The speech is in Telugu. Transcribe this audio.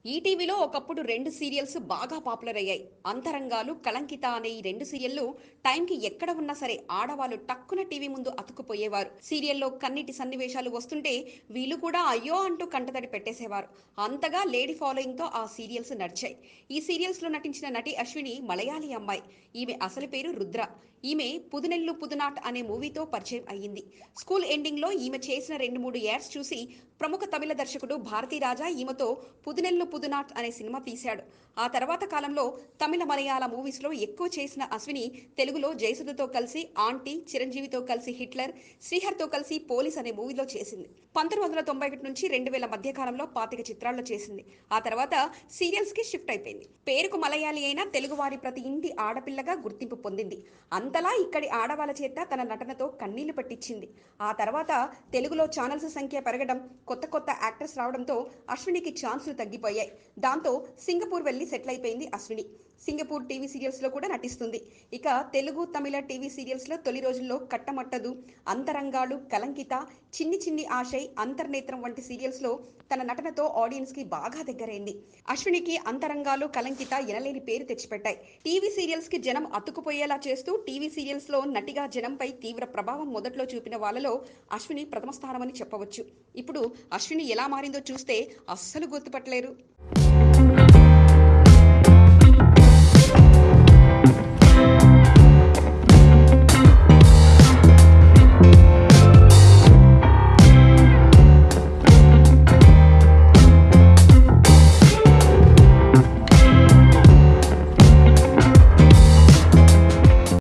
ఈటీవీలో ఒకప్పుడు 2 సీరియల్స్ బాగా పాపులర్ అయ్యాయి. 'అంతరంగాలు', 'కళంకిత' అనే ఈ 2 సీరియల్లు టైంకి ఎక్కడ ఉన్నా సరే ఆడవాళ్ళు టక్కున టీవీ ముందు అతుక్కుపోయేవారు. సీరియల్‌లో కన్నీటి సన్నివేశాలు వస్తుంటే వీళ్ళు కూడా అయ్యో అంటూ కంటతడి పెట్టేసేవారు. అంతగా లేడీ ఫాలోయింగ్‌తో ఆ సీరియల్స్ నడిచాయి. ఈ సీరియల్స్‌లో నటించిన నటి అశ్విని మలయాళీ అమ్మాయి. ఈమె అసలు పేరు రుద్ర. ఈమె 'పుదునెల్లు పుదునాట్' అనే మూవీతో పరిచయం అయ్యింది. స్కూల్ ఎండింగ్‌లో ఈమె చేసిన 2, 3 యాడ్స్ చూసి ప్రముఖ తమిళ దర్శకుడు భారతీరాజా ఈమెతో 'పుదునెల్లు పుదునాట్' అనే సినిమా తీశాడు. ఆ తర్వాత కాలంలో తమిళ, మలయాళ మూవీస్‌లో ఎక్కువ చేసిన అశ్విని తెలుగులో జయసుధతో కలిసి 'ఆంటీ', చిరంజీవితో కలిసి 'హిట్లర్', శ్రీహర్‌తో కలిసి 'పోలీస్' అనే మూవీలో చేసింది. 1991 నుంచి 2000 మధ్య కాలంలో 25 చిత్రాల్లో చేసింది. ఆ తర్వాత సీరియల్స్‌కి షిఫ్ట్ అయిపోయింది. పేరుకు మలయాళీ అయినా తెలుగువారి ప్రతి ఇంటి ఆడపిల్లగా గుర్తింపు పొందింది. అంతలా ఇక్కడి ఆడవాళ్ళ చేత తన నటనతో కన్నీళ్లు పట్టించింది. ఆ తర్వాత తెలుగులో ఛానల్స్ సంఖ్య పెరగడం, కొత్త కొత్త యాక్టర్స్ రావడంతో అశ్వినికి ఛాన్సులు తగ్గిపోయాయి. దాంతో సింగపూర్ వెళ్లి సెటిల్ అయిపోయింది అశ్విని. సింగపూర్ టీవీ సీరియల్స్లో కూడా నటిస్తుంది. ఇక తెలుగు, తమిళ టీవీ సీరియల్స్లో తొలి రోజుల్లో 'కట్టమట్టదు', 'అంతరంగాలు', 'కలంకిత', 'చిన్ని చిన్ని ఆశై', 'అంతర్నేత్రం' వంటి సీరియల్స్లో తన నటనతో ఆడియన్స్కి బాగా దగ్గరైంది. అశ్వినికి 'అంతరంగాలు', 'కలంకిత' ఎనలేని పేరు తెచ్చిపెట్టాయి. టీవీ సీరియల్స్కి జనం అతుక్కుపోయేలా చేస్తూ టీవీ సీరియల్స్లో నటిగా జనంపై తీవ్ర ప్రభావం మొదట్లో చూపిన వాళ్ళలో అశ్విని ప్రథమ స్థానమని చెప్పవచ్చు. ఇప్పుడు అశ్విని ఎలా మారిందో చూస్తే అస్సలు గుర్తుపట్టలేరు.